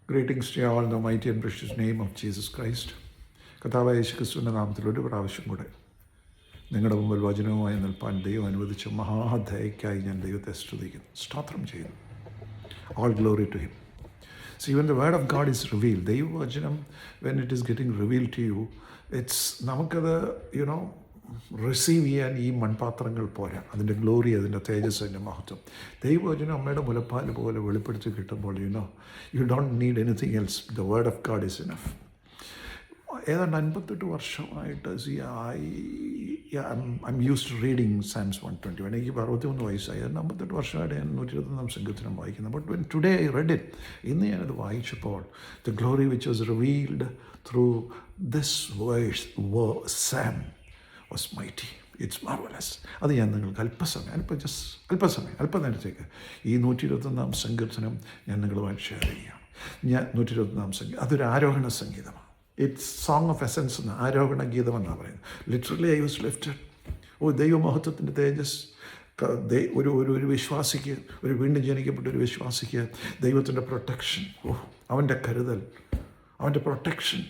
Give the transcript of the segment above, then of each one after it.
Greetings to you all in the mighty and precious name of Jesus Christ. കർത്താവായ യേശു ക്രിസ്തുവിൻ്റെ നാമത്തിൽ ഒരു പ്രാവശ്യം കൂടെ നിങ്ങളുടെ മുമ്പിൽ വചനവുമായി നിൽപ്പാൻ ദൈവം അനുവദിച്ച മഹാദയക്കായി ഞാൻ ദൈവത്തെ സ്തുതിക്കുന്നു, സ്തോത്രം ചെയ്യുന്നു. All glory to Him. See, when the word of God is revealed, ദൈവവചനം when it is getting revealed to you, it's നമുക്കത് റിസീവ് ചെയ്യാൻ ഈ മൺപാത്രങ്ങൾ പോരാ. അതിൻ്റെ ഗ്ലോറി, അതിൻ്റെ തേജസ്, അതിൻ്റെ മഹത്വം ദൈവവചനം അമ്മയുടെ മുലപ്പാൽ പോലെ വെളിപ്പെടുത്തി കിട്ടുമ്പോൾ you don't need anything else. The word of God is enough. ഏതാണ്ട് 58 വർഷമായിട്ട് ഐ യൂസ് ടു റീഡിങ് സാംസ് 121. എനിക്ക് 63 വയസ്സായി. 58 വർഷമായിട്ട് ഞാൻ 121 സങ്കീർത്തനം വായിക്കുന്നത്. But when today I read it, ഇന്ന് ഞാനത് വായിച്ചപ്പോൾ the glory which was revealed through this verse psalm was mighty. It's marvelous. അത് ഞാൻ നിങ്ങൾക്ക് അല്പനേരത്തേക്ക് ഈ 121 സങ്കീർത്തനം ഞാൻ നിങ്ങളുമായി ഷെയർ ചെയ്യുകയാണ്. ഞാൻ 121 അതൊരു ആരോഹണ സംഗീതമാണ്. ഇറ്റ്സ് സോങ് ഓഫ് എസൻസ് എന്ന്, ആരോഹണ ഗീതമെന്നാണ് പറയുന്നത്. Literally I was lifted. ദൈവമഹത്വത്തിൻ്റെ തേജസ് ഒരു വിശ്വാസിക്ക്, ഒരു വീണ്ടും ജനിക്കപ്പെട്ട ഒരു വിശ്വാസിക്ക് ദൈവത്തിൻ്റെ പ്രൊട്ടക്ഷൻ, അവൻ്റെ കരുതൽ, അവൻ്റെ പ്രൊട്ടക്ഷൻ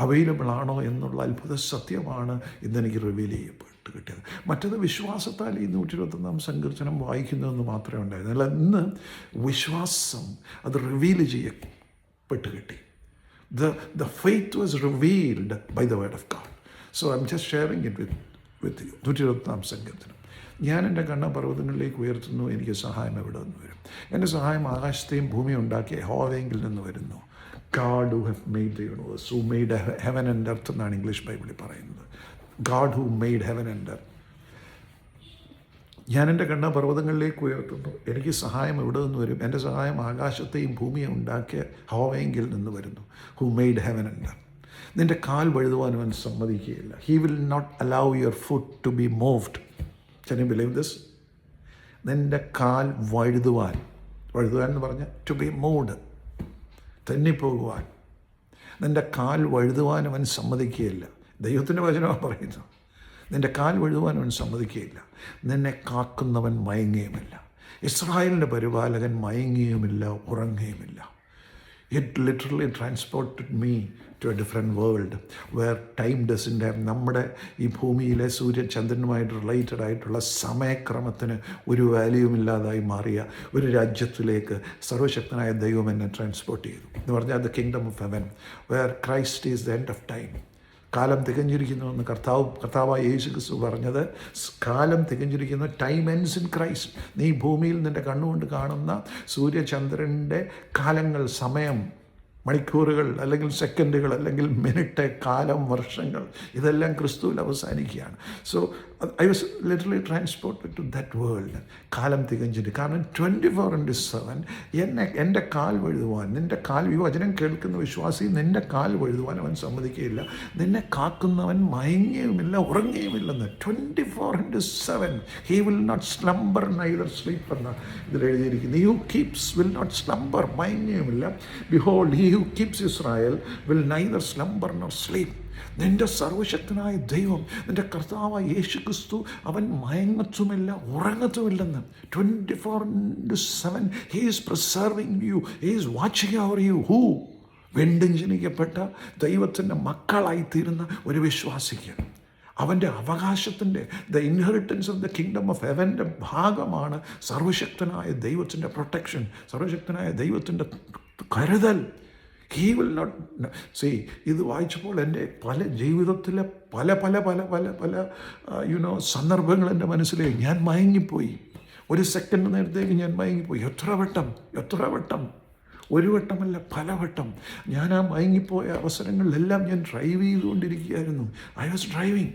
അവൈലബിൾ ആണോ എന്നുള്ള അത്ഭുത സത്യമാണ് ഇന്നെനിക്ക് റിവീൽ ചെയ്യപ്പെട്ട് കിട്ടിയത്. മറ്റത് വിശ്വാസത്താൽ ഈ 121 സങ്കീർത്തനം വായിക്കുന്നതെന്ന് മാത്രമേ ഉണ്ടായിരുന്നു. അല്ല, ഇന്ന് വിശ്വാസം അത് റിവീൽ ചെയ്യപ്പെട്ട് കിട്ടി. The faith was revealed by the word of God. So I'm just sharing it with you. 121 സങ്കീർത്തനം. ഞാൻ എൻ്റെ കണ്ണപർവ്വതങ്ങളിലേക്ക് ഉയർത്തുന്നു, എനിക്ക് സഹായം എവിടെ നിന്ന് വരും? എൻ്റെ സഹായം ആകാശത്തെയും ഭൂമിയും ഉണ്ടാക്കിയ യഹോവയെങ്കിൽ നിന്ന് വരുന്നു. God who have made the universe, who made heaven and earth എന്നാണ് ഇംഗ്ലീഷ് ബൈബിളിൽ പറയുന്നത്. God who made heaven and earth. ഞാൻ എൻ്റെ പർവ്വതങ്ങളിലേക്ക് ഉയർത്തുന്നു, എനിക്ക് സഹായം എവിടെ നിന്ന് വരും? എൻ്റെ സഹായം ആകാശത്തെയും ഭൂമിയെ ഉണ്ടാക്കിയ യഹോവയെങ്കിൽ നിന്ന് വരുന്നു. Who made heaven and earth. നിൻ്റെ കാൽ വഴുതുവാൻ അവൻ സമ്മതിക്കുകയില്ല. He will not allow your foot to be moved. Can you believe this? നിൻ്റെ കാൽ വഴുതുവാൻ എന്ന് പറഞ്ഞാൽ to be moved, തെന്നിപ്പോകുവാൻ, നിൻ്റെ കാൽ വഴുതുവാൻ അവൻ സമ്മതിക്കുകയില്ല. ദൈവത്തിൻ്റെ വചനമാണ് പറയുന്നത്. നിൻ്റെ കാൽ വഴുതുവാൻ അവൻ സമ്മതിക്കുകയില്ല. നിന്നെ കാക്കുന്നവൻ മയങ്ങുകയുമില്ല. ഇസ്രായേലിൻ്റെ പരിപാലകൻ മയങ്ങുകയുമില്ല, ഉറങ്ങുകയുമില്ല. It literally transported me to a different world where time doesn't have. നമ്മുടെ ഈ ഭൂമിയിലെ സൂര്യചന്ദ്രനുമായിട്ട് റിലേറ്റഡ് ആയിട്ടുള്ള സമയക്രമത്തിന് ഒരു വാല്യൂമില്ലാതായി മാറിയ ഒരു രാജ്യത്തിലേക്ക് സർവശക്തനായ ദൈവം എന്നെ ട്രാൻസ്പോർട്ട് ചെയ്തു എന്ന് പറഞ്ഞാൽ the kingdom of heaven, where Christ is the end of time. കാലം തികഞ്ഞിരിക്കുന്നുവെന്ന് കർത്താവായ യേശു ക്രിസ്തു പറഞ്ഞത്. കാലം തികഞ്ഞിരിക്കുന്നു, ടൈം എൻഡ്സ് ഇൻ ക്രൈസ്റ്റ്. നീ ഭൂമിയിൽ നിൻ്റെ കണ്ണുകൊണ്ട് കാണുന്ന സൂര്യചന്ദ്രൻ്റെ കാലങ്ങൾ, സമയം, മണിക്കൂറുകൾ അല്ലെങ്കിൽ സെക്കൻഡുകൾ അല്ലെങ്കിൽ മിനിറ്റ്, കാലം, വർഷങ്ങൾ, ഇതെല്ലാം ക്രിസ്തുവിൽ അവസാനിക്കുകയാണ്. So I was literally transported to that world. കാലം തികഞ്ഞിട്ട്, കാരണം 24/7 എൻ്റെ കാൽ വഴുതുവാൻ, നിൻ്റെ കാൽ, ഈ വചനം കേൾക്കുന്ന വിശ്വാസി, നിൻ്റെ കാൽ വഴുതുവാൻ അവൻ സമ്മതിക്കുകയില്ല. നിന്നെ കാക്കുന്നവൻ മയങ്ങുകയുമില്ല, ഉറങ്ങുകയുമില്ലെന്ന്. 24/7 he will not slumber neither sleep എന്നാണ് ഇതിൽ എഴുതിയിരിക്കുന്നത്. He who keeps will not slumber, മയങ്ങുകയുമില്ല. Behold he who keeps Israel will neither slumber nor sleep. നിൻ്റെ സർവശക്തനായ ദൈവം, നിൻ്റെ കർത്താവായ യേശു ക്രിസ്തു, അവൻ മയങ്ങത്തുമില്ല, ഉറങ്ങത്തുമില്ലെന്ന്. 24/7 he is preserving you, he is watching over you. Who? വീണ്ടും ജനിക്കപ്പെട്ട ദൈവത്തിൻ്റെ മക്കളായിത്തീരുന്ന ഒരു വിശ്വാസിക്ക് അവൻ്റെ അവകാശത്തിൻ്റെ, the inheritance of the kingdom of ഹെവൻ്റെ ഭാഗമാണ് സർവശക്തനായ ദൈവത്തിൻ്റെ പ്രൊട്ടക്ഷൻ, സർവശക്തനായ ദൈവത്തിൻ്റെ കരുതൽ. He will not see. ഇത് വായിച്ചപ്പോൾ എൻ്റെ ജീവിതത്തിലെ പല സന്ദർഭങ്ങൾ എൻ്റെ മനസ്സിലേക്ക്, ഞാൻ മയങ്ങിപ്പോയി. ഒരു സെക്കൻഡ് നേരത്തേക്ക് ഞാൻ മയങ്ങിപ്പോയി. എത്ര വട്ടം, ഒരു വട്ടമല്ല, പലവട്ടം. ഞാൻ ആ മയങ്ങിപ്പോയ അവസരങ്ങളിലെല്ലാം ഞാൻ ഡ്രൈവ് ചെയ്തുകൊണ്ടിരിക്കുകയായിരുന്നു. I was driving.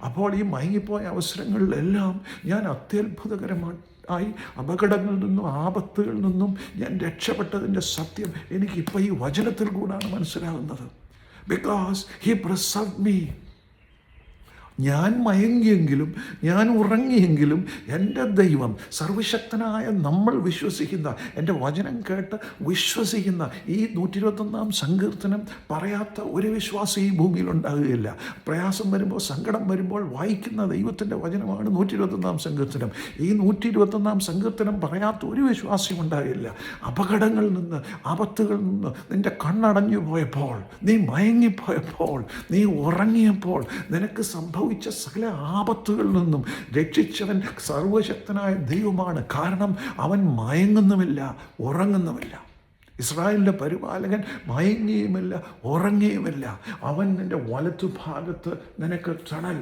അപ്പോൾ ഈ മയങ്ങിപ്പോയ അവസരങ്ങളിലെല്ലാം ഞാൻ അത്യത്ഭുതകരമായി അപകടങ്ങളിൽ നിന്നും ആപത്തുകളിൽ നിന്നും ഞാൻ രക്ഷപ്പെട്ടതിൻ്റെ സത്യം എനിക്കിപ്പോൾ ഈ വചനത്തിൽ കൂടാണ് മനസ്സിലാകുന്നത്. Because he preserved me. ഞാൻ മയങ്ങിയെങ്കിലും ഞാൻ ഉറങ്ങിയെങ്കിലും എൻ്റെ ദൈവം സർവശക്തനായ നമ്മൾ വിശ്വസിക്കുന്ന, എൻ്റെ വചനം കേട്ട് വിശ്വസിക്കുന്ന ഈ 121 സങ്കീർത്തനം പറയാത്ത ഒരു വിശ്വാസം ഈ ഭൂമിയിൽ ഉണ്ടാകുകയില്ല. പ്രയാസം വരുമ്പോൾ, സങ്കടം വരുമ്പോൾ വായിക്കുന്ന ദൈവത്തിൻ്റെ വചനമാണ് 121 സങ്കീർത്തനം. ഈ 121 സങ്കീർത്തനം പറയാത്ത ഒരു വിശ്വാസം ഉണ്ടാകില്ല. അപകടങ്ങളിൽ നിന്ന്, ആപത്തുകളിൽ നിന്ന് നിൻ്റെ കണ്ണടഞ്ഞു പോയപ്പോൾ, നീ മയങ്ങിപ്പോയപ്പോൾ, നീ ഉറങ്ങിയപ്പോൾ നിനക്ക് സംഭവിച്ച സകല ആപത്തുകളിൽ നിന്നും രക്ഷിച്ചവൻ സർവശക്തനായ ദൈവമാണ്. കാരണം അവൻ മയങ്ങുന്നുമില്ല, ഉറങ്ങുന്നുമില്ല. ഇസ്രായേലിൻ്റെ പരിപാലകൻ മയങ്ങിയുമില്ല, ഉറങ്ങിയുമില്ല. അവൻ നിൻ്റെ വലത്തുഭാഗത്ത് നിനക്ക് തണൽ.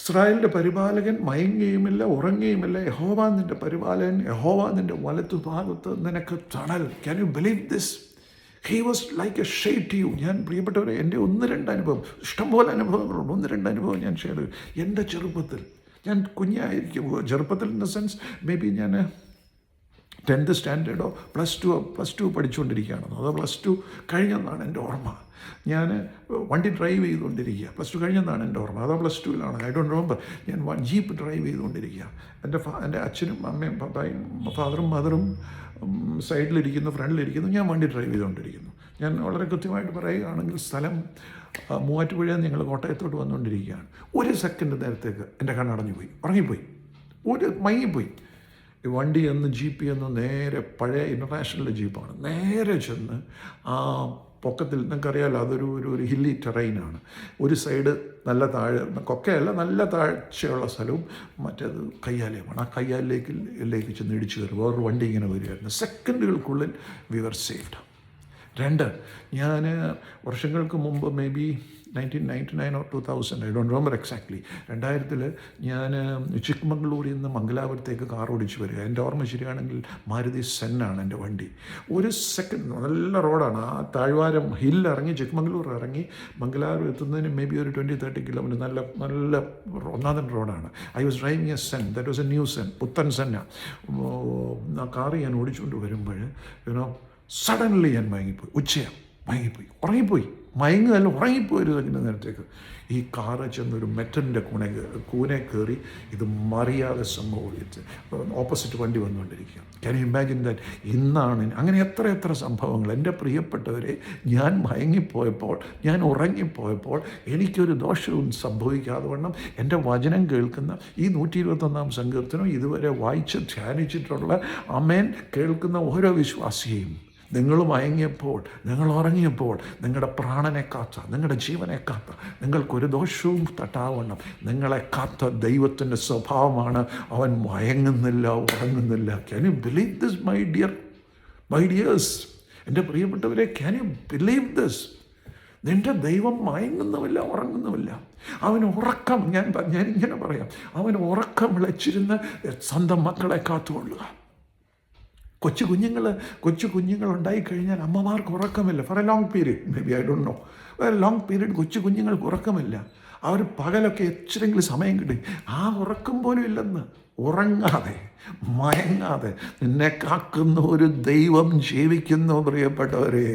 ഇസ്രായേലിൻ്റെ പരിപാലകൻ മയങ്ങിയുമില്ല, ഉറങ്ങിയുമില്ല. യഹോവ നിൻ്റെ പരിപാലകൻ, യഹോവ നിൻ്റെ വലത്തുഭാഗത്ത് നിനക്ക് തണൽ. Can you believe this? He was like a shade to you. ഞാൻ പ്രിയപ്പെട്ടവരെ, എൻ്റെ 1-2 അനുഭവം, ഇഷ്ടംപോലെ അനുഭവങ്ങളുണ്ട്. 1-2 അനുഭവം ഞാൻ ഷെയർ ചെയ്തു. എൻ്റെ ചെറുപ്പത്തിൽ, ഞാൻ കുഞ്ഞായിരിക്കും, ചെറുപ്പത്തിൽ in the sense may be ഞാൻ 10th സ്റ്റാൻഡേർഡോ പ്ലസ് ടു പഠിച്ചുകൊണ്ടിരിക്കുകയാണെന്നോ അതോ +2 കഴിഞ്ഞെന്നാണ് എൻ്റെ ഓർമ്മ. ഞാൻ വണ്ടി ഡ്രൈവ് ചെയ്തുകൊണ്ടിരിക്കുക. +2 കഴിഞ്ഞെന്നാണ് എൻ്റെ ഓർമ്മ, അതോ +2-ലാണ്, ഐ ഡോണ്ട് റിമെമ്പർ. ഞാൻ ജീപ്പ് ഡ്രൈവ് ചെയ്തുകൊണ്ടിരിക്കുക. എൻ്റെ അച്ഛനും അമ്മയും പപ്പായും ഫാദറും മദറും സൈഡിലിരിക്കുന്നു, ഫ്രണ്ടിലിരിക്കുന്നു, ഞാൻ വണ്ടി ഡ്രൈവ് ചെയ്തുകൊണ്ടിരിക്കുന്നു. ഞാൻ വളരെ കൃത്യമായിട്ട് പറയുകയാണെങ്കിൽ സ്ഥലം മൂവാറ്റുപുഴ, ഞങ്ങൾ കോട്ടയത്തോട്ട് വന്നുകൊണ്ടിരിക്കുകയാണ്. 1 സെക്കൻഡ് നേരത്തേക്ക് എൻ്റെ കണ്ണടഞ്ഞു പോയി, ഉറങ്ങിപ്പോയി, മയങ്ങിപ്പോയി. ഈ വണ്ടി ജീപ്പ് എന്ന് നേരെ പഴയ ഇൻ്റർനാഷണൽ ജീപ്പാണ്. നേരെ ചെന്ന് ആ പൊക്കത്തിൽ, നിങ്ങൾക്കറിയാമല്ലോ, അതൊരു ഹില്ലി ടെറൈനാണ്. ഒരു സൈഡ് നല്ല കൊക്കയല്ല, നല്ല താഴ്ചയുള്ള സ്ഥലവും, മറ്റേത് കയ്യാലയമാണ്. ആ കയ്യാലയിലേക്ക് ചെന്ന് ഇടിച്ചു കയറി വേറൊരു വണ്ടി ഇങ്ങനെ വരികയായിരുന്നു. സെക്കൻഡുകൾക്കുള്ളിൽ വി വർ സേഫ്ഡ്. 2, ഞാൻ വർഷങ്ങൾക്ക് മുമ്പ് may be 1999 or 2000, I don't remember exactly, 2000 ഞാൻ ചിക്മംഗ്ലൂരിൽ നിന്ന് മംഗലാപുരത്തേക്ക് കാർ ഓടിച്ച് വരിക. എൻ്റെ ഓർമ്മ ശരിയാണെങ്കിൽ മാരുതി സെന്നാണ് എൻ്റെ വണ്ടി. 1 സെക്കൻഡ്, നല്ല റോഡാണ്, ആ താഴ്വാരം ഹില്ലിറങ്ങി ചിക്മംഗ്ലൂർ ഇറങ്ങി മംഗലാപുരം എത്തുന്നതിന് മേ ബി ഒരു 20-30 കിലോമീറ്റർ, നല്ല ഒന്നാമത്തെ റോഡാണ്. I was driving a Zen, that was a new Zen, പുത്തൻ സെന്നാണ്. ആ കാറ് ഞാൻ ഓടിച്ചുകൊണ്ട് വരുമ്പോൾ സഡൻലി ഞാൻ മയങ്ങിപ്പോയി. ഉച്ചയാണ്, ഉറങ്ങിപ്പോയി, മയങ്ങുകയല്ല, ഉറങ്ങിപ്പോയി. 1 സെക്കൻഡ് നേരത്തേക്ക് ഈ കാറ് ചെന്നൊരു മെറ്റലിൻ്റെ കൂനെ കയറി ഇത് മറിയാതെ സംഭവിച്ച് ഓപ്പോസിറ്റ് വണ്ടി വന്നുകൊണ്ടിരിക്കുക. Can you imagine that? ഇന്നാണ് അങ്ങനെ എത്ര സംഭവങ്ങൾ. എൻ്റെ പ്രിയപ്പെട്ടവരെ, ഞാൻ മയങ്ങിപ്പോയപ്പോൾ, ഞാൻ ഉറങ്ങിപ്പോയപ്പോൾ എനിക്കൊരു ദോഷവും സംഭവിക്കാതെ വണ്ണം എൻ്റെ വചനം കേൾക്കുന്ന ഈ 121 സങ്കീർത്തനം ഇതുവരെ വായിച്ച് ധ്യാനിച്ചിട്ടുള്ള ആമേൻ കേൾക്കുന്ന ഓരോ വിശ്വാസിയെയും, നിങ്ങൾ മയങ്ങിയപ്പോൾ, നിങ്ങൾ ഉറങ്ങിയപ്പോൾ, നിങ്ങളുടെ പ്രാണനെ കാത്ത, നിങ്ങളുടെ ജീവനെ കാത്ത, നിങ്ങൾക്കൊരു ദോഷവും തട്ടാവണ്ണം നിങ്ങളെ കാത്ത ദൈവത്തിൻ്റെ സ്വഭാവമാണ്. അവൻ മയങ്ങുന്നില്ല, ഉറങ്ങുന്നില്ല. Can you believe this my dears? എൻ്റെ പ്രിയപ്പെട്ടവരെ, ക്യാൻ യു ബിലീവ് ദിസ്? നിൻ്റെ ദൈവം മയങ്ങുന്നുമില്ല, ഉറങ്ങുന്നുമില്ല. അവന് ഉറക്കം, ഞാൻ ഇങ്ങനെ പറയാം, അവന് ഉറക്കം വിളച്ചിരുന്ന് സ്വന്തം മക്കളെ കാത്തുകൊള്ളുക. കൊച്ചു കുഞ്ഞുങ്ങൾ ഉണ്ടായിക്കഴിഞ്ഞാൽ അമ്മമാർക്ക് ഉറക്കമില്ല. For a long period, maybe I don't know, long period കൊച്ചു കുഞ്ഞുങ്ങൾക്ക് ഉറക്കമില്ല. അവർ പകലൊക്കെ എച്ചിരെങ്കിലും സമയം കിട്ടി, ആ ഉറക്കം പോലും ഇല്ലെന്ന്. ഉറങ്ങാതെ, മയങ്ങാതെ നിന്നെ കാക്കുന്ന ഒരു ദൈവം ജീവിക്കുന്നു പ്രിയപ്പെട്ടവരെ.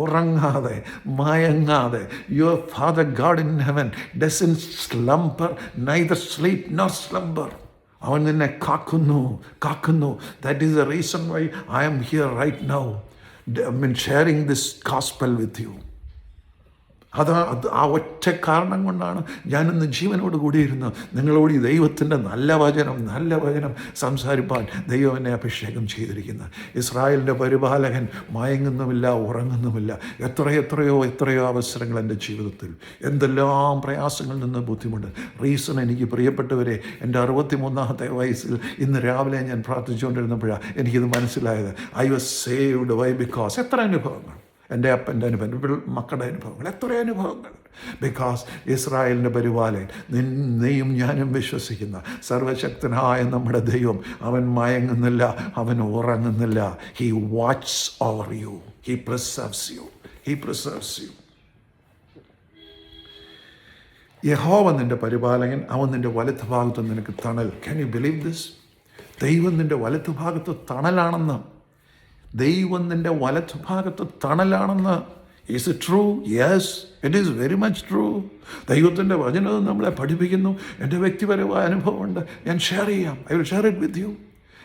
ഉറങ്ങാതെ, മയങ്ങാതെ. Your father God in heaven doesn't slumber, neither sleep nor slumber. അവൻ നിന്നെ കാക്കുന്നു. That is the reason why I am here right now, sharing this gospel with you. ആ ഒറ്റ കാരണം കൊണ്ടാണ് ഞാനിന്ന് ജീവനോട് കൂടിയിരുന്ന് നിങ്ങളോട് ഈ ദൈവത്തിൻ്റെ നല്ല വചനം സംസാരിപ്പാൻ ദൈവം എന്നെ അഭിഷേകം ചെയ്തിരിക്കുന്നത്. ഇസ്രായേലിൻ്റെ പരിപാലകൻ മയങ്ങുന്നുമില്ല, ഉറങ്ങുന്നുമില്ല. എത്രയോ അവസരങ്ങൾ എൻ്റെ ജീവിതത്തിൽ, എന്തെല്ലാം പ്രയാസങ്ങളിൽ നിന്ന് ബുദ്ധിമുട്ട്. റീസൺ എനിക്ക് പ്രിയപ്പെട്ടവരെ, എൻ്റെ 63ാമത്തെ വയസ്സിൽ ഇന്ന് രാവിലെ ഞാൻ പ്രാർത്ഥിച്ചുകൊണ്ടിരുന്നപ്പോഴാണ് എനിക്കിത് മനസ്സിലായത്. I was saved. Why? Because എത്ര അനുഭവങ്ങൾ, എൻ്റെ അപ്പൻ്റെ അനുഭവം, മക്കളുടെ അനുഭവങ്ങൾ, എത്ര അനുഭവങ്ങൾ. ബിക്കോസ് ഇസ്രായേലിൻ്റെ പരിപാലകൻ, നീയും ഞാനും വിശ്വസിക്കുന്ന സർവശക്തനായ നമ്മുടെ ദൈവം, അവൻ മയങ്ങുന്നില്ല, അവൻ ഉറങ്ങുന്നില്ല. He watches over you, he preserves you. യഹോവ നിൻ്റെ പരിപാലകൻ, അവൻ നിൻ്റെ വലത്തുഭാഗത്ത് നിനക്ക് തണൽ. Can you believe this? ദൈവം നിൻ്റെ വലത്തുഭാഗത്ത് തണലാണെന്ന്, ദൈവം നിൻ്റെ വലത്തുഭാഗത്ത് തണലാണെന്ന് is it true? Yes, it is very much true. ദൈവത്തിൻ്റെ വചനം നമ്മളെ പഠിപ്പിക്കുന്നു. എൻ്റെ വ്യക്തിപരമായ അനുഭവമുണ്ട്, ഞാൻ ഷെയർ ചെയ്യാം. I will share it with U.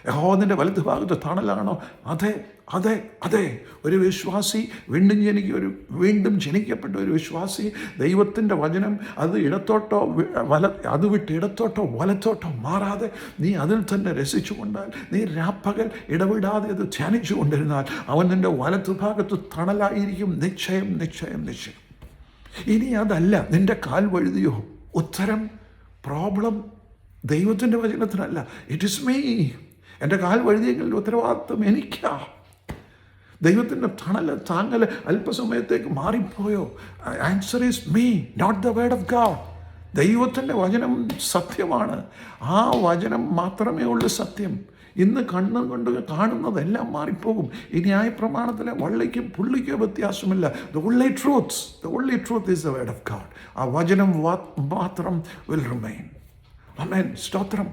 യഹോവയുടെ വലത്ത് ഭാഗത്ത് തണലാണോ? അതെ, അതെ, അതെ. ഒരു വിശ്വാസി വീണ്ടും ജനിക്കപ്പെട്ട ഒരു വിശ്വാസി ദൈവത്തിൻ്റെ വചനം അത് ഇടത്തോട്ടോ അത് വിട്ട് ഇടത്തോട്ടോ വലത്തോട്ടോ മാറാതെ നീ അതിൽ തന്നെ രസിച്ചു കൊണ്ടാൽ, നീ രാപ്പകൽ ഇടവിടാതെ അത് ധ്യാനിച്ചു കൊണ്ടിരുന്നാൽ അവൻ നിൻ്റെ വലത്ത് ഭാഗത്ത് തണലായിരിക്കും. നിശ്ചയം, നിശ്ചയം, നിശ്ചയം. ഇനി അതല്ല, നിൻ്റെ കാൽ വഴുതിയോ? ഉത്തരം, പ്രോബ്ലം ദൈവത്തിൻ്റെ വചനത്തിനല്ല. It is me. എൻ്റെ കാൽ വഴുതിയെങ്കിൽ ഉത്തരവാദിത്വം എനിക്കാ. ദൈവത്തിൻ്റെ താങ്ങൽ അല്പസമയത്തേക്ക് മാറിപ്പോയോ? Answer is me, not the word of God. ദൈവത്തിൻ്റെ വചനം സത്യമാണ്. ആ വചനം മാത്രമേ ഉള്ളൂ സത്യം. ഇന്ന് കണ്ണുകൊണ്ട് കാണുന്നതെല്ലാം മാറിപ്പോകും. ഈ ന്യായപ്രമാണത്തിലെ വള്ളിക്കും പുള്ളിക്കോ വ്യത്യാസമില്ല. The only truth is the word of God. ആ വചനം മാത്രം വിൽ റിമെയിൻ. ആമേൻ. സ്തോത്രം.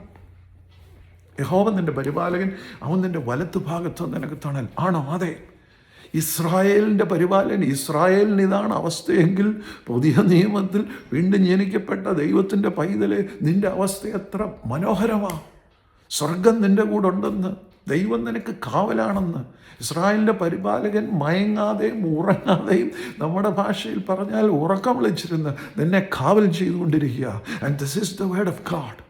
യഹോവ നിൻ്റെ പരിപാലകൻ, അവൻ നിൻ്റെ വലത്ത് ഭാഗത്ത് നിനക്ക് തണൽ. ആണോ? അതെ. ഇസ്രായേലിൻ്റെ പരിപാലകൻ. ഇസ്രായേലിന് ഇതാണ് അവസ്ഥയെങ്കിൽ പുതിയ നിയമത്തിൽ വീണ്ടും ജനിക്കപ്പെട്ട ദൈവത്തിൻ്റെ പൈതലെ, നിൻ്റെ അവസ്ഥ എത്ര മനോഹരമാണ്. സ്വർഗം നിൻ്റെ കൂടെ ഉണ്ടെന്ന്, ദൈവം നിനക്ക് കാവലാണെന്ന്. ഇസ്രായേലിൻ്റെ പരിപാലകൻ മയങ്ങാതെയും ഉറങ്ങാതെയും, നമ്മുടെ ഭാഷയിൽ പറഞ്ഞാൽ ഉറക്കം വിളിച്ചിരുന്ന് നിന്നെ കാവൽ ചെയ്തുകൊണ്ടിരിക്കുക. And this is the word of God.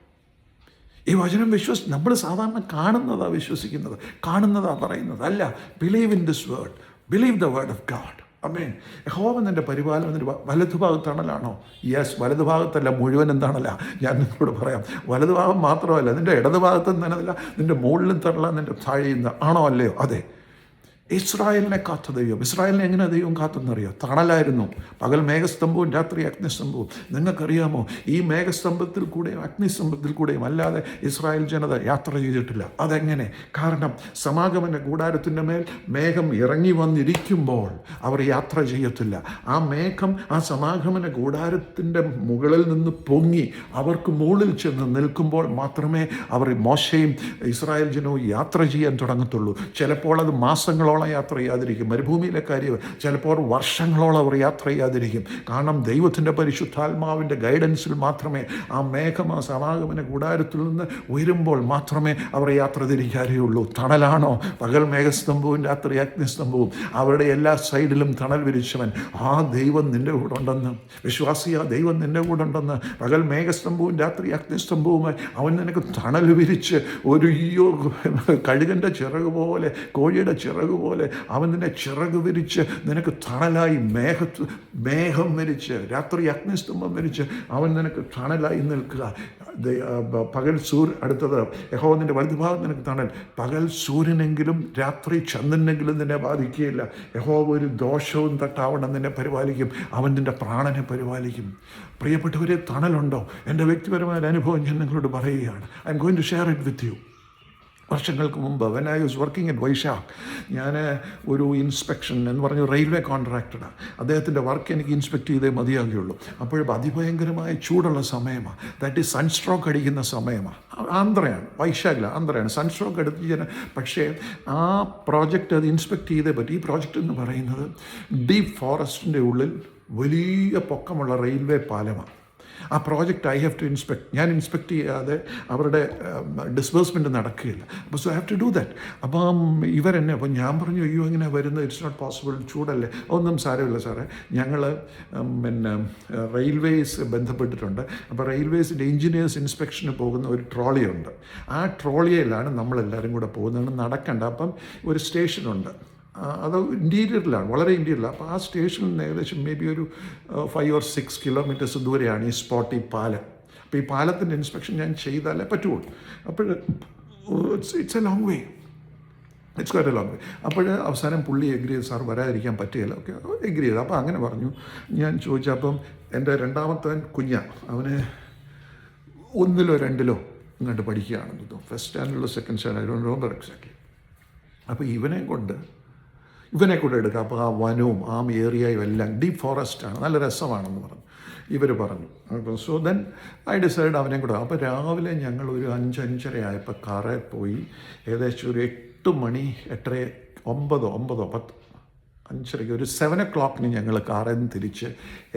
ഈ വചനം നമ്മൾ സാധാരണ കാണുന്നതാണ് വിശ്വസിക്കുന്നത്, കാണുന്നതാണ് പറയുന്നത്. അല്ല, believe in this word, believe the word of God. ആമേൻ. യഹോവ നിൻ്റെ പരിപാലനത്തിൻ്റെ വലതുഭാഗത്താണലാണോ? യെസ്. വലതുഭാഗത്തല്ല, മുഴുവൻ എന്താണല്ല. ഞാൻ നിങ്ങളോട് പറയാം, വലതുഭാഗം മാത്രമല്ല, നിൻ്റെ ഇടതുഭാഗത്തും തന്നതല്ല, നിൻ്റെ മുകളിലും തരല, നിൻ്റെ താഴെയും ആണോ? അല്ലയോ? അതെ. ഇസ്രായേലിനെ കാത്ത ദൈവം. ഇസ്രായേലിനെ എങ്ങനെ ദൈവം കാത്തെന്നറിയോ? തണലായിരുന്നു. പകൽ മേഘസ്തംഭവും രാത്രി അഗ്നിസ്തംഭവും. നിങ്ങൾക്കറിയാമോ, ഈ മേഘസ്തംഭത്തിൽ കൂടെയും അഗ്നിസ്തംഭത്തിൽ കൂടെയും അല്ലാതെ ഇസ്രായേൽ ജനത യാത്ര ചെയ്തിട്ടില്ല. അതെങ്ങനെ? കാരണം സമാഗമന കൂടാരത്തിൻ്റെ മേൽ മേഘം ഇറങ്ങി വന്നിരിക്കുമ്പോൾ അവർ യാത്ര ചെയ്യത്തില്ല. ആ മേഘം ആ സമാഗമന കൂടാരത്തിൻ്റെ മുകളിൽ നിന്ന് പൊങ്ങി അവർക്ക് മുകളിൽ ചെന്ന് നിൽക്കുമ്പോൾ മാത്രമേ അവർ, മോശയും ഇസ്രായേൽ ജനവും യാത്ര ചെയ്യാൻ തുടങ്ങത്തുള്ളൂ. ചിലപ്പോൾ അത് മാസങ്ങളോളം യാത്ര ചെയ്യാതിരിക്കും. മരുഭൂമിയിലെ കാര്യം ചിലപ്പോൾ വർഷങ്ങളോളം അവർ യാത്ര ചെയ്യാതിരിക്കും. കാരണം ദൈവത്തിൻ്റെ പരിശുദ്ധാത്മാവിൻ്റെ ഗൈഡൻസിൽ മാത്രമേ ആ മേഘം ആ സമാഗമന കൂടാരത്തിൽ നിന്ന് ഉയരുമ്പോൾ മാത്രമേ അവർ യാത്ര തിരിക്കാറേയുള്ളൂ. തണലാണോ? പകൽ മേഘസ്തംഭവും രാത്രി അഗ്നിസ്തംഭവും. അവരുടെ എല്ലാ സൈഡിലും തണൽ വിരിച്ചവൻ ആ ദൈവം നിൻ്റെ കൂടെ ഉണ്ടെന്ന്. വിശ്വാസിയാ, ദൈവം നിൻ്റെ കൂടെ ഉണ്ടെന്ന്. പകൽ മേഘസ്തംഭവും രാത്രി അഗ്നിസ്തംഭവുമായി അവൻ നിനക്ക് തണൽ വിരിച്ച് ഒരു കഴുകൻ്റെ ചിറക് പോലെ, കോഴിയുടെ ചിറക് പോലെ അവൻ നിന്നെ ചിറക് വിരിച്ച് നിനക്ക് തണലായി മേഘം വിരിച്ച്, രാത്രി അഗ്നിസ്തംഭം വിരിച്ച് അവൻ നിനക്ക് തണലായി നിൽക്കുക. പകൽ അടുത്തത് യഹോവയുടെ വലതുഭാഗം നിനക്ക് തണൽ. പകൽ സൂര്യനെങ്കിലും രാത്രി ചന്ദ്രനെങ്കിലും നിന്നെ ബാധിക്കുകയില്ല. യഹോവ ഒരു ദോഷവും തട്ടാവണ്ണം നിന്നെ പരിപാലിക്കും. അവൻ നിൻ്റെ പ്രാണനെ പരിപാലിക്കും. പ്രിയപ്പെട്ടവരെ, തണലുണ്ടോ? എൻ്റെ വ്യക്തിപരമായ അനുഭവം ഞാൻ നിങ്ങളോട് പറയുകയാണ്. I'm going to share it with you. വർഷങ്ങൾക്ക് മുമ്പ് when I was working at Vaishakh, ഞാൻ ഒരു ഇൻസ്പെക്ഷൻ എന്ന് പറഞ്ഞ റെയിൽവേ കോൺട്രാക്ടറാണ്. അദ്ദേഹത്തിൻ്റെ വർക്ക് എനിക്ക് ഇൻസ്പെക്ട് ചെയ്തേ മതിയാകുകയുള്ളൂ. അപ്പോഴും അതിഭയങ്കരമായ ചൂടുള്ള സമയമാണ്. ദാറ്റ് ഈസ് സൺസ്ട്രോക്ക് അടിക്കുന്ന സമയമാണ്. ആന്ധ്രയാണ്, വൈശാഖിലാണ്, ആന്ധ്രയാണ്. സൺസ്ട്രോക്ക് അടിച്ച് പക്ഷേ ആ പ്രോജക്റ്റ് അത് ഇൻസ്പെക്ട് ചെയ്തേ പറ്റും. ഈ പ്രോജക്റ്റ് എന്ന് പറയുന്നത് ഡീപ്പ് ഫോറസ്റ്റിൻ്റെ ഉള്ളിൽ വലിയ പൊക്കമുള്ള റെയിൽവേ പാലമാണ്. ആ project I have to inspect. ഞാൻ ഇൻസ്പെക്ട് ചെയ്യാതെ അവരുടെ ഡിസ്ബേഴ്സ്മെൻറ്റ് നടക്കുകയില്ല. അപ്പോൾ so I have to do that. അപ്പം ഇവരെന്നെ, അപ്പം ഞാൻ പറഞ്ഞു, അയ്യോ ഇങ്ങനെ വരുന്നത്, ഇറ്റ്സ് നോട്ട് പോസിബിൾ, ചൂടല്ലേ. ഒന്നും സാരമില്ല സാറേ, ഞങ്ങൾ റെയിൽവേസ് ബന്ധപ്പെട്ടിട്ടുണ്ട്. അപ്പോൾ റെയിൽവേസിൻ്റെ എഞ്ചിനീയേഴ്സ് ഇൻസ്പെക്ഷന് പോകുന്ന ഒരു ട്രോളിയുണ്ട്. ആ ട്രോളിയിലാണ് നമ്മളെല്ലാവരും കൂടെ പോകുന്നത്. നടക്കണ്ട. അപ്പം ഒരു സ്റ്റേഷനുണ്ട്, അത് ഇൻറ്റീരിയറിലാണ്, വളരെ ഇൻറ്റീരിയറിലാണ്. അപ്പോൾ ആ സ്റ്റേഷനിൽ നിന്ന് ഏകദേശം മേ ബി ഒരു 5 or 6 കിലോമീറ്റേഴ്സ് ദൂരെയാണ് ഈ സ്പോട്ട്, ഈ പാലം. അപ്പോൾ ഈ പാലത്തിൻ്റെ ഇൻസ്പെക്ഷൻ ഞാൻ ചെയ്താലേ പറ്റുള്ളൂ. അപ്പോൾ it's A long way, it's quite A long way. അപ്പോൾ അവസാനം പുള്ളി എഗ്രി ചെയ്ത്, സാർ വരാതിരിക്കാൻ പറ്റുകയില്ല. ഓക്കെ, എഗ്രി ചെയ്തു. അപ്പോൾ അങ്ങനെ പറഞ്ഞു. ഞാൻ ചോദിച്ചപ്പം എൻ്റെ രണ്ടാമത്തവൻ അവന് 1 or 2 ഇങ്ങോട്ട് പഠിക്കുകയാണെന്ന് തോന്നുന്നു. ഫസ്റ്റ് സ്റ്റാൻഡേർഡിലോ second standard, I don't remember exactly. അപ്പോൾ ഇവനെ കൂടെ എടുക്കുക. അപ്പോൾ ആ വനവും ആ ഏരിയയും എല്ലാം ഡീപ്പ് ഫോറസ്റ്റാണ്, നല്ല രസമാണെന്ന് പറഞ്ഞു. ഇവർ പറഞ്ഞു. അപ്പോൾ സോ ദെൻ ഐ ഡിസൈഡ് അവനെ കൂടെ. അപ്പോൾ രാവിലെ ഞങ്ങൾ ഒരു 5-5:30 ആയപ്പോൾ കാറിൽ പോയി. ഏകദേശം ഒരു 8 മണി, 8:30, 9, 10 5:30 ഒരു 7 o'clock ഞങ്ങൾ കാറിൽ നിന്ന് തിരിച്ച്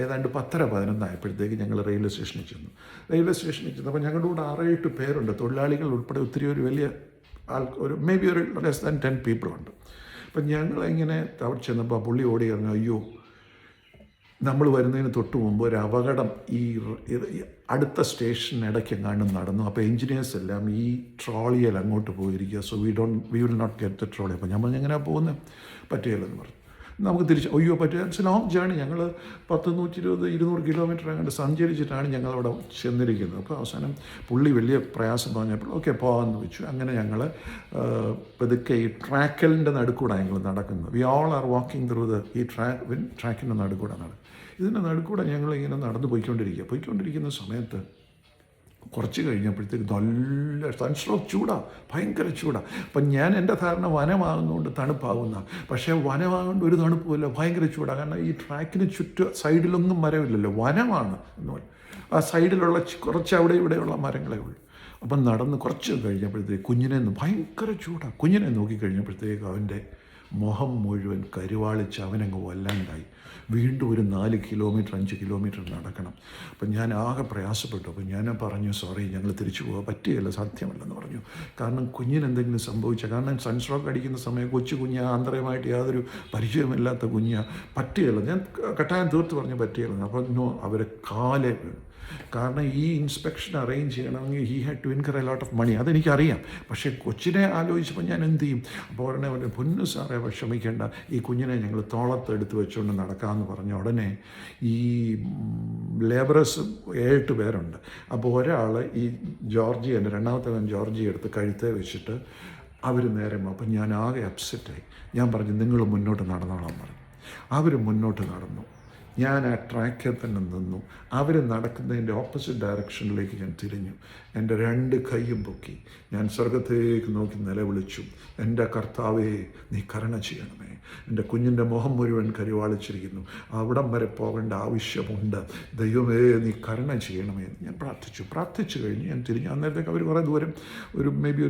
ഏതാണ്ട് 10:11 ആയപ്പോഴത്തേക്ക് ഞങ്ങൾ റെയിൽവേ സ്റ്റേഷനിൽ ചെന്നു. റെയിൽവേ സ്റ്റേഷനിൽ ചെന്നപ്പോൾ ഞങ്ങളുടെ കൂടെ 6-7 പേരുണ്ട്, തൊഴിലാളികൾ ഉൾപ്പെടെ ഒത്തിരി, ഒരു വലിയ ഒരു മേ ബി ഒരു ലെസ് ദാൻ 10 people ഉണ്ട്. അപ്പം ഞങ്ങളിങ്ങനെ അവിടെ ചെന്നപ്പോൾ പുള്ളി ഓടി പറഞ്ഞു, അയ്യോ നമ്മൾ വരുന്നതിന് തൊട്ട് മുമ്പ് ഒരു അപകടം ഈ അടുത്ത സ്റ്റേഷൻ ഇടയ്ക്കെങ്ങാണ്ടും നടന്നു. അപ്പോൾ എൻജിനീയേഴ്സ് എല്ലാം ഈ ട്രോളിയിൽ അങ്ങോട്ട് പോയിരിക്കുക. So we will not get the trolley. അപ്പോൾ നമ്മൾ എങ്ങനെയാണ് പോകുന്നത്, പറ്റുകയില്ലെന്ന് പറഞ്ഞു. നമുക്ക് തിരിച്ച് അയ്യോ പറ്റുക, ഇറ്റ്സ് എ ലോങ് ജേണി. ഞങ്ങൾ 100-120-200 കിലോമീറ്റർ അങ്ങോട്ട് സഞ്ചരിച്ചിട്ടാണ് ഞങ്ങളവിടെ ചെന്നിരിക്കുന്നത്. അപ്പോൾ അവസാനം പുള്ളി വലിയ പ്രയാസം പറഞ്ഞപ്പോൾ ഓക്കെ പോകാമെന്ന് വെച്ചു. അങ്ങനെ ഞങ്ങൾ പതുക്കെ ഈ ട്രാക്കലിൻ്റെ നടുക്കൂടെ ഞങ്ങൾ നടക്കുന്നത്. We all are walking through ഈ ട്രാക്കിൻ്റെ നടുക്കൂടെ ഇതിൻ്റെ നടുക്കൂടെ ഞങ്ങളിങ്ങനെ നടന്ന് പോയിക്കൊണ്ടിരിക്കുന്ന സമയത്ത് കുറച്ച് കഴിഞ്ഞപ്പോഴത്തേക്ക് നല്ല സൺസ്ട്രോക്ക് ചൂടാണ്, ഭയങ്കര ചൂടാണ്. അപ്പം ഞാൻ എൻ്റെ ധാരണ വനമാകുന്നതുകൊണ്ട് തണുപ്പാകുന്ന, പക്ഷേ വനമാകുകൊണ്ട് ഒരു തണുപ്പുമില്ല, ഭയങ്കര ചൂടാണ്. കാരണം ഈ ട്രാക്കിന് ചുറ്റും സൈഡിലൊന്നും മരമില്ലല്ലോ, വനമാണ് എന്ന് പറയും. ആ സൈഡിലുള്ള കുറച്ച് അവിടെ ഇവിടെയുള്ള മരങ്ങളേ ഉള്ളൂ. അപ്പം നടന്ന് കുറച്ച് കഴിഞ്ഞപ്പോഴത്തേക്ക് ഭയങ്കര ചൂടാണ്. കുഞ്ഞിനെ നോക്കിക്കഴിഞ്ഞപ്പോഴത്തേക്ക് അവൻ്റെ മുഖം മുഴുവൻ കരുവാളിച്ച് അവനങ്ങ് വല്ലാണ്ടായി. വീണ്ടും ഒരു 4 കിലോമീറ്റർ 5 കിലോമീറ്റർ നടക്കണം. അപ്പം ഞാൻ ആകെ പ്രയാസപ്പെട്ടു. അപ്പം ഞാൻ പറഞ്ഞു, സോറി ഞങ്ങൾ തിരിച്ചു പോകാൻ പറ്റുകയില്ല, സാധ്യമല്ലെന്ന് പറഞ്ഞു. കാരണം കുഞ്ഞിനെന്തെങ്കിലും സംഭവിച്ചാൽ, കാരണം സൺസ്ട്രോക്ക് അടിക്കുന്ന സമയം കൊച്ചു കുഞ്ഞ്, ആന്തരമായിട്ട് യാതൊരു പരിചയമില്ലാത്ത കുഞ്ഞ്, പറ്റുകയില്ല. ഞാൻ കട്ടായം തീർത്ത് പറഞ്ഞു പറ്റുകയില്ലെന്ന്. അപ്പം അവരെ കാലേ വീണു. കാരണം ഈ ഇൻസ്പെക്ഷൻ അറേഞ്ച് ചെയ്യണമെങ്കിൽ he had to incur a lot of money. അതെനിക്കറിയാം. പക്ഷേ കൊച്ചിനെ ആലോചിച്ചപ്പോൾ ഞാൻ എന്ത് ചെയ്യും? അപ്പോൾ ഉടനെ പറഞ്ഞു, പൊന്നു സാറേ വിഷമിക്കേണ്ട, ഈ കുഞ്ഞിനെ ഞങ്ങൾ തോളത്തെടുത്ത് വെച്ചുകൊണ്ട് നടക്കാമെന്ന് പറഞ്ഞ ഉടനെ ഈ ലേബറേഴ്സ് 7 പേരുണ്ട്. അപ്പോൾ ഒരാൾ ഈ ജോർജിയൻ്റെ രണ്ടാമത്തെ ജോർജിയ എടുത്ത് കഴുത്തേ വെച്ചിട്ട് അവർ നേരെ. അപ്പം ഞാൻ ആകെ അപ്സെറ്റായി. ഞാൻ പറഞ്ഞു, നിങ്ങൾ മുന്നോട്ട് നടന്നോളാൻ പറഞ്ഞു. അവർ മുന്നോട്ട് നടന്നു. ഞാൻ ആ ട്രാക്കിൽ തന്നെ നിന്നു. അവർ നടക്കുന്നതിൻ്റെ ഓപ്പോസിറ്റ് ഡയറക്ഷനിലേക്ക് ഞാൻ തിരിഞ്ഞു. എൻ്റെ 2 കൈയും പൊക്കി ഞാൻ സ്വർഗത്തേക്ക് നോക്കി നിലവിളിച്ചു, എൻ്റെ കർത്താവേ നീ കരുണ ചെയ്യണമേ. എൻ്റെ കുഞ്ഞിൻ്റെ മുഖം മുഴുവൻ കരുവാളിച്ചിരിക്കുന്നു, അവിടം വരെ പോകേണ്ട ആവശ്യമുണ്ട്, ദൈവമേ നീ കരുണ ചെയ്യണമേ എന്ന് ഞാൻ പ്രാർത്ഥിച്ചു കഴിഞ്ഞ് ഞാൻ തിരിഞ്ഞു. അന്നേരത്തേക്ക് അവർ കുറേ ദൂരം, മേ ബി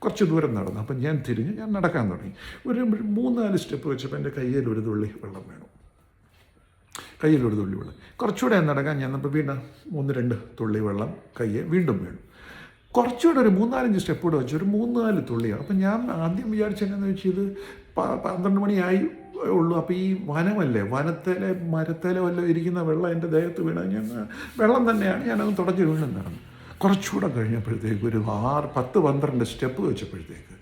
കുറച്ച് ദൂരം നടന്നു. അപ്പം ഞാൻ തിരിഞ്ഞ് ഞാൻ നടക്കാൻ തുടങ്ങി. ഒരു 3-4 സ്റ്റെപ്പ് വെച്ചപ്പോൾ എൻ്റെ കയ്യിൽ ഒരു തുള്ളി വെള്ളം വേണം. കയ്യിലൊരു തുള്ളി വെള്ളം. കുറച്ചുകൂടെ നടക്കാൻ ചെന്നപ്പോൾ വീണ്ടും 1-2 തുള്ളി വെള്ളം കയ്യെ വീണ്ടും വീണു. കുറച്ചുകൂടെ ഒരു 3-4 സ്റ്റെപ്പ് കൂടെ വെച്ച് ഒരു 3-4 തുള്ളിയാണ്. അപ്പം ഞാൻ ആദ്യം വിചാരിച്ചെന്നു വെച്ചാൽ ഇത് 12 മണിയായി ഉള്ളൂ. അപ്പോൾ ഈ വനമല്ലേ, വനത്തിലെ മരത്തിലെ വല്ലതും ഇരിക്കുന്ന വെള്ളം എൻ്റെ ദേഹത്ത് വീണ ഞാൻ വെള്ളം തന്നെയാണ്, ഞാനത് തുടച്ച് വീണ്ടും നടന്നു. കുറച്ചുകൂടെ കഴിഞ്ഞപ്പോഴത്തേക്ക് ഒരു 10-12 സ്റ്റെപ്പ് വെച്ചപ്പോഴത്തേക്ക്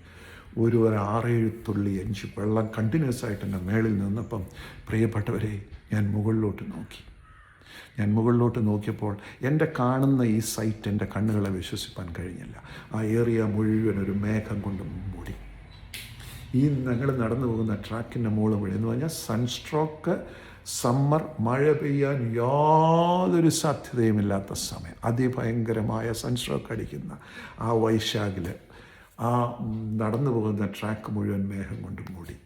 ഒരു 6-7 തുള്ളി 5 വെള്ളം കണ്ടിന്യൂസ് ആയിട്ട് എൻ്റെ മേളിൽ നിന്നപ്പം, പ്രിയപ്പെട്ടവരെ, ഞാൻ മുകളിലോട്ട് നോക്കിയപ്പോൾ എൻ്റെ കാണുന്ന ഈ സൈറ്റ് എൻ്റെ കണ്ണുകളെ വിശ്വസിപ്പാൻ കഴിഞ്ഞില്ല. ആ ഏരിയ മുഴുവൻ ഒരു മേഘം കൊണ്ട് മൂടി. ഈ ഞങ്ങൾ നടന്നു പോകുന്ന ട്രാക്കിൻ്റെ മുകളിൽ മുഴുവൻ എന്ന് പറഞ്ഞാൽ സൺസ്ട്രോക്ക്, സമ്മർ, മഴ പെയ്യാൻ യാതൊരു സാധ്യതയുമില്ലാത്ത സമയം, അതിഭയങ്കരമായ സൺസ്ട്രോക്ക് അടിക്കുന്ന ആ വൈശാഖിൽ ആ നടന്നു പോകുന്ന ട്രാക്ക് മുഴുവൻ മേഘം കൊണ്ട് മൂടി.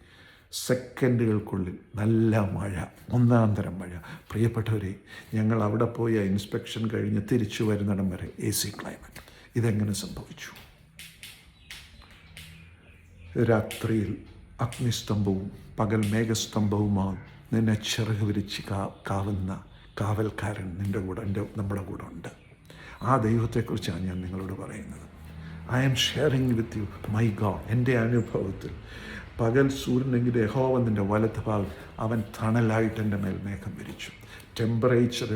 സെക്കൻഡുകൾക്കുള്ളിൽ നല്ല മഴ, ഒന്നാം തരം മഴ. പ്രിയപ്പെട്ടവരെ, ഞങ്ങൾ അവിടെ പോയി ഇൻസ്പെക്ഷൻ കഴിഞ്ഞ് തിരിച്ചു വരുന്നിടം വരെ AC ക്ലൈമറ്റ്. ഇതെങ്ങനെ സംഭവിച്ചു? രാത്രിയിൽ അഗ്നിസ്തംഭവും പകൽ മേഘസ്തംഭവുമാണ് നിന്നെ ചിറക് വിരിച്ച് കാവുന്ന കാവൽക്കാരൻ നമ്മുടെ കൂടെ ഉണ്ട്. ആ ദൈവത്തെക്കുറിച്ചാണ് ഞാൻ നിങ്ങളോട് പറയുന്നത്. I am sharing with you my God. എൻ്റെ അനുഭവത്തിൽ പകൽ സൂര്യനെങ്കിൽ യഹോവ നിൻ്റെ വലത്ത് ഭാഗം, അവൻ തണലായിട്ട് എൻ്റെ മേൽ മേഘം വിരിച്ചു. ടെമ്പറേച്ചർ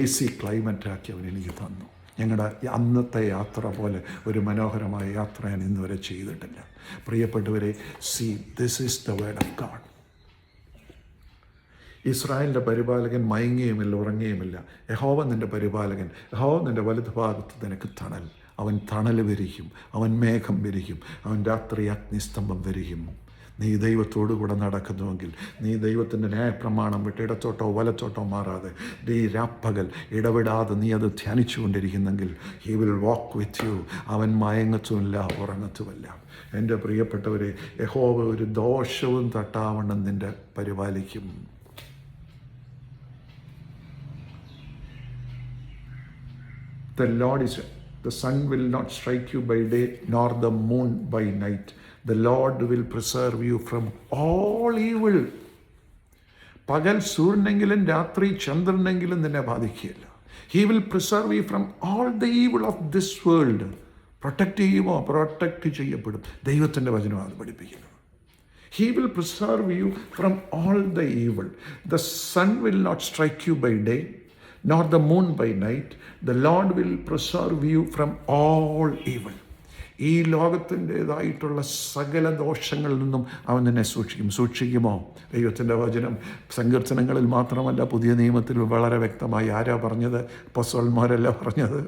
AC ക്ലൈമറ്റാക്കി അവൻ എനിക്ക് തന്നു. ഞങ്ങളുടെ അന്നത്തെ യാത്ര പോലെ ഒരു മനോഹരമായ യാത്ര ഞാൻ ഇന്ന് വരെ ചെയ്തിട്ടില്ല. പ്രിയപ്പെട്ടവരെ, see this is the word of God. ഇസ്രായേലിൻ്റെ പരിപാലകൻ മയങ്ങുകയുമില്ല, ഉറങ്ങുകയുമില്ല. യഹോവ നിൻ്റെ പരിപാലകൻ, യഹോവ നിൻ്റെ വലത് ഭാഗത്ത് നിനക്ക് തണൽ. അവൻ തണൽ വിരിക്കും, അവൻ മേഘം വിരിക്കും, അവൻ രാത്രി അഗ്നിസ്തംഭം വിരിക്കും. നീ ദൈവത്തോടു കൂടെ നടക്കുന്നുവെങ്കിൽ, നീ ദൈവത്തിൻ്റെ ന്യായപ്രമാണം വിട്ട് ഇടത്തോട്ടോ വലത്തോട്ടോ മാറാതെ ഈ രാപ്പകൽ ഇടപെടാതെ നീ അത് ധ്യാനിച്ചു കൊണ്ടിരിക്കുന്നെങ്കിൽ, he will walk with you. അവൻ മയങ്ങത്തുമില്ല, ഉറങ്ങത്തുമല്ല. എൻ്റെ പ്രിയപ്പെട്ടവരെ, യഹോവ ഒരു ദോഷവും തട്ടാവണ്ണം നിൻ്റെ പരിപാലിക്കും. The Lord is, the sun will not strike you by day, nor the moon by night. The Lord will preserve you from all evil. പകൽ സൂര്യനെങ്കിലും രാത്രി ചന്ദ്രനെങ്കിലും നിന്നെ ബാധിക്കുകയില്ല. He will preserve you from all the evil of this world. Protect ചെയ്യുമോ? Protect ചെയ്യപ്പെടും. ദൈവത്തിൻ്റെ വചനമാണ് അത് പഠിപ്പിക്കുന്നത്. He will preserve you from all the evil. The sun will not strike you by day, nor the moon by night. The Lord will preserve you from all evil. ഈ ലോകത്തിൻ്റേതായിട്ടുള്ള സകല ദോഷങ്ങളിൽ നിന്നും അവൻ നിന്നെ സൂക്ഷിക്കും. സൂക്ഷിക്കുമോ? ദൈവത്തിൻ്റെ വചനം സങ്കീർത്തനങ്ങളിൽ മാത്രമല്ല, പുതിയ നിയമത്തിൽ വളരെ വ്യക്തമായി ആരാ പറഞ്ഞത്? അപ്പോസ്തലന്മാരല്ല പറഞ്ഞത്.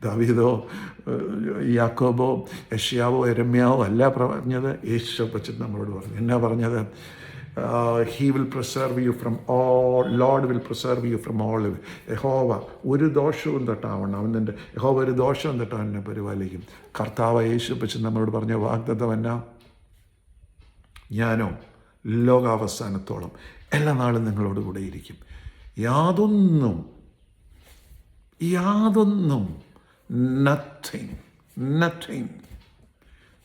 ദാവീദോ യാക്കോബോ യെശയ്യാവോ യെരമ്യാവോ അല്ല പറഞ്ഞത്. യേശു പറ്റി നമ്മളോട് പറഞ്ഞു. എന്നാ പറഞ്ഞത്? He will preserve you from all, Lord will preserve you from all. യഹോവ ഒരു ദോഷവും തൊട്ടാവണം, അവൻ നിൻ്റെ യഹോവ ഒരു ദോഷവും തൊട്ടാ എന്നെ പരിപാലിക്കും. കർത്താവ് യേശു പറ്റി നമ്മളോട് പറഞ്ഞ വാഗ്ദത്തം എന്നാ? ഞാനോ ലോകാവസാനത്തോളം എല്ലാ നാളും നിങ്ങളോട് കൂടെ ഇരിക്കും. യാതൊന്നും നത്തിങ്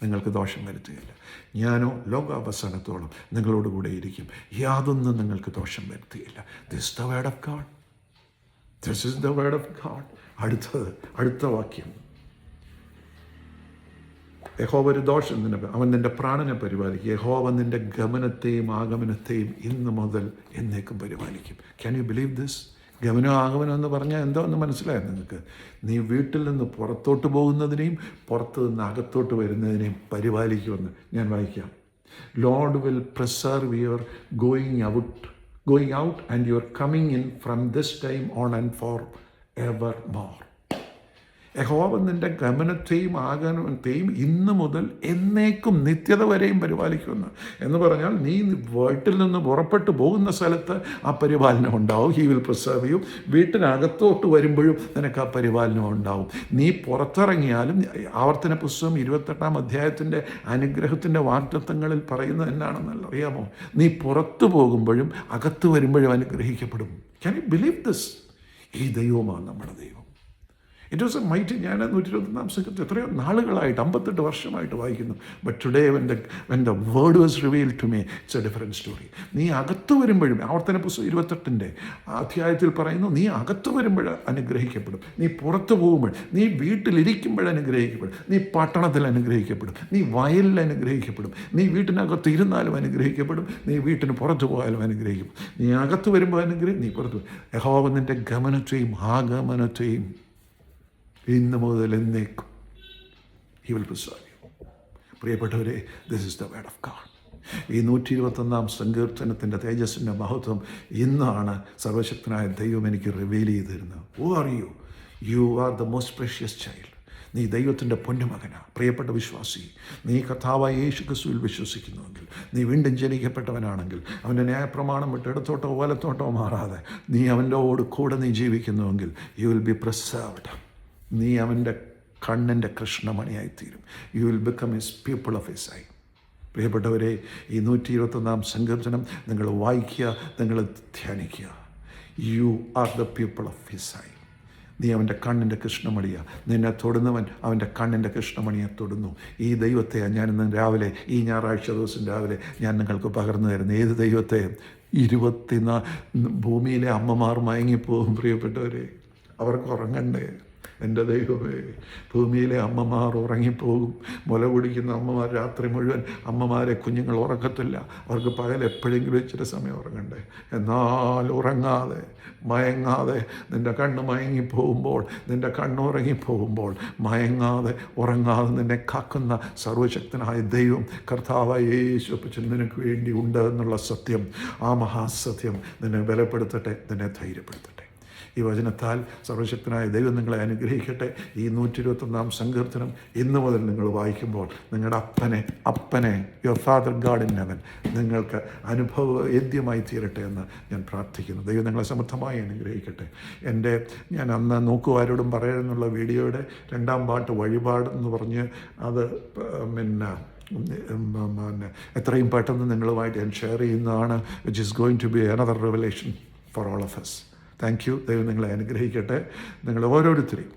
നിങ്ങൾക്ക് ദോഷം വരുത്തുകയില്ല. ഞാനോ ലോകാവസാനത്തോളം നിങ്ങളോട് കൂടെ ഇരിക്കും. യാതൊന്നും നിങ്ങൾക്ക് ദോഷം വരുത്തുകയില്ല. This is the word of God. This is the word of God. അടുത്ത വാക്യം. യഹോവ ഒരു ദോഷം അവൻ നിൻ്റെ പ്രാണനെ പരിപാലിക്കും. യഹോവ നിൻ്റെ ഗമനത്തെയും ആഗമനത്തെയും ഇന്ന് മുതൽ എന്നേക്കും പരിപാലിക്കും. Can you believe this? ഗമനം ആഗമനം എന്ന് പറഞ്ഞാൽ എന്തോ എന്ന് മനസ്സിലായോ നിങ്ങൾക്ക്? നീ വീട്ടിൽ നിന്ന് പുറത്തോട്ട് പോകുന്നതിനെയും പുറത്ത് നിന്ന് അകത്തോട്ട് വരുന്നതിനെയും പരിപാലിക്കുമെന്ന് ഞാൻ വായിക്കാം. Lord will preserve your going out and your coming in from this time on and for ever more. യഹോവ നിൻ്റെ ഗമനത്തെയും ആഗമനത്തെയും ഇന്ന് മുതൽ എന്നേക്കും നിത്യത വരെയും പരിപാലിക്കുമെന്ന്. എന്ന് പറഞ്ഞാൽ നീ വീട്ടിൽ നിന്ന് പുറപ്പെട്ടു പോകുന്ന സ്ഥലത്ത് ആ പരിപാലനം ഉണ്ടാവും. He will preserve you. വീട്ടിനകത്തോട്ട് വരുമ്പോഴും നിനക്ക് ആ പരിപാലനം ഉണ്ടാവും. നീ പുറത്തിറങ്ങിയാലും ആവർത്തന പുസ്തകം 28-ാം അധ്യായത്തിൻ്റെ അനുഗ്രഹത്തിൻ്റെ വാഗ്ദത്തങ്ങളിൽ പറയുന്നത് എന്നാണെന്നല്ല അറിയാമോ? നീ പുറത്തു പോകുമ്പോഴും അകത്ത് വരുമ്പോഴും അനുഗ്രഹിക്കപ്പെടും. Can you believe this? ഈ ദൈവമാണ് നമ്മുടെ ദൈവം. It was a mighty. ഞാൻ 121-ാം സംഘത്തിൽ എത്രയോ നാളുകളായിട്ട് 58 വർഷമായിട്ട് വായിക്കുന്നു. But today when the word was revealed to me, it's a different story. നീ അകത്ത് വരുമ്പോഴും, ആവർത്തന പുസ്തകം 28-ന്റെ അധ്യായത്തിൽ പറയുന്നു, നീ അകത്ത് വരുമ്പോൾ അനുഗ്രഹിക്കപ്പെടും. നീ പുറത്ത് പോകുമ്പോൾ, നീ വീട്ടിലിരിക്കുമ്പോൾ അനുഗ്രഹിക്കപ്പെടും. നീ പട്ടണത്തിൽ അനുഗ്രഹിക്കപ്പെടും. നീ വയലിൽ അനുഗ്രഹിക്കപ്പെടും. നീ വീട്ടിനകത്ത് ഇരുന്നാലും അനുഗ്രഹിക്കപ്പെടും. നീ വീട്ടിന് പുറത്ത് പോയാലും അനുഗ്രഹിക്കും. നീ അകത്ത് വരുമ്പോൾ നീ പുറത്ത്. യഹോവ നിൻ്റെ ഗമനത്തെയും ആഗമനത്തെയും ഇന്ന് മുതൽ എന്നേക്കും ഹി വിൽ പ്രിസർവ് യു. പ്രിയപ്പെട്ടവരെ, this is the word of God. ഈ 121-ാം സങ്കീർത്തനത്തിൻ്റെ തേജസ്സിൻ്റെ മഹത്വം ഇന്നാണ് സർവശക്തനായ ദൈവം എനിക്ക് റിവീൽ ചെയ്ത് തരുന്നത്. Who are you? U are the most precious child. നീ ദൈവത്തിൻ്റെ പൊന്നുമകനാണ്. പ്രിയപ്പെട്ട വിശ്വാസി, നീ കർത്താവായ യേശു ക്രിസ്തുവിൽ വിശ്വസിക്കുന്നുവെങ്കിൽ, നീ വീണ്ടും ജനിക്കപ്പെട്ടവനാണെങ്കിൽ, അവൻ്റെ ന്യായപ്രമാണം വിട്ട് ഇടത്തോട്ടോ വലത്തോട്ടോ മാറാതെ നീ അവൻ്റെ കൂടെ നീ ജീവിക്കുന്നുവെങ്കിൽ, യു വിൽ ബി പ്രിസർവ്ഡ്. നീ അവൻ്റെ കണ്ണിൻ്റെ കൃഷ്ണമണിയായിത്തീരും. You will become his people of his eye. പ്രിയപ്പെട്ടവരെ, ഈ 121-ാം സങ്കീർത്തനം നിങ്ങൾ വായിക്കുക, നിങ്ങൾ ധ്യാനിക്കുക. You are the people of his eye. നീ അവൻ്റെ കണ്ണിൻ്റെ കൃഷ്ണമണിയാണ്. നിന്നെ തൊടുന്നവൻ അവൻ്റെ കണ്ണിൻ്റെ കൃഷ്ണമണിയെ തൊടുന്നു. ഈ ദൈവത്തെ ഞാനിന്ന് രാവിലെ, ഈ ഞായറാഴ്ച ദിവസം രാവിലെ ഞാൻ നിങ്ങൾക്ക് പകർന്നു തരുന്നു. ഏത് ദൈവത്തെ? 24 ഭൂമിയിലെ അമ്മമാർ മയങ്ങിപ്പോകും. പ്രിയപ്പെട്ടവരെ, അവർക്ക് ഉറങ്ങണ്ടേ? എൻ്റെ ദൈവമേ, ഭൂമിയിലെ അമ്മമാർ ഉറങ്ങിപ്പോകും. മുല കുടിക്കുന്ന അമ്മമാർ രാത്രി മുഴുവൻ അമ്മമാരെ കുഞ്ഞുങ്ങൾ ഉറക്കത്തില്ല. അവർക്ക് പകൽ എപ്പോഴെങ്കിലും ഇച്ചിരി സമയം ഉറങ്ങണ്ടേ? എന്നാൽ ഉറങ്ങാതെ മയങ്ങാതെ നിൻ്റെ കണ്ണ് മയങ്ങിപ്പോകുമ്പോൾ, നിൻ്റെ കണ്ണുറങ്ങിപ്പോകുമ്പോൾ മയങ്ങാതെ ഉറങ്ങാതെ നിന്നെ കാക്കുന്ന സർവശക്തനായ ദൈവം കർത്താവായ യേശു നിനക്ക് വേണ്ടി ഉണ്ട് എന്നുള്ള സത്യം, ആ മഹാസത്യം നിന്നെ ബലപ്പെടുത്തട്ടെ, നിന്നെ ധൈര്യപ്പെടുത്തട്ടെ. ഈ വചനത്താൽ സർവശക്തനായ ദൈവം നിങ്ങളെ അനുഗ്രഹിക്കട്ടെ. ഈ 121-ാം സങ്കീർത്തനം ഇന്ന് മുതൽ നിങ്ങൾ വായിക്കുമ്പോൾ നിങ്ങളുടെ അപ്പനെ your father God in heaven നിങ്ങൾക്ക് അനുഭവവേദ്യമായി തീരട്ടെ എന്ന് ഞാൻ പ്രാർത്ഥിക്കുന്നു. ദൈവം നിങ്ങളെ സമൃദ്ധമായി അനുഗ്രഹിക്കട്ടെ. ഞാൻ അന്ന് നോക്കുവാരോടും പറയുന്നുള്ള വീഡിയോയുടെ 2-ാം പാട്ട് വഴിപാട് എന്ന് പറഞ്ഞ് അത് എത്രയും പെട്ടെന്ന് നിങ്ങളുമായിട്ട് ഞാൻ ഷെയർ ചെയ്യുന്നതാണ്. Which is going to be another revelation for all of us. Thank you. ദൈവം നിങ്ങളെ അനുഗ്രഹിക്കട്ടെ. നിങ്ങൾ ഓരോരുത്തരെയും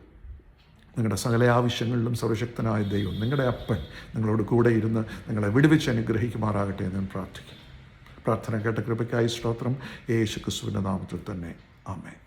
നിങ്ങളുടെ സകല ആവശ്യങ്ങളിലും സർവശക്തനായ ദൈവം, നിങ്ങളുടെ അപ്പൻ, നിങ്ങളോട് കൂടെ ഇരുന്ന് നിങ്ങളെ വിടുവിച്ച് അനുഗ്രഹിക്കുമാറാകട്ടെ എന്ന് ഞാൻ പ്രാർത്ഥിക്കുന്നു. പ്രാർത്ഥന കേട്ട കൃപയ്ക്കായി സ്തോത്രം. യേശു ക്രിസ്തുവിൻ്റെ നാമത്തിൽ തന്നെ ആമേൻ.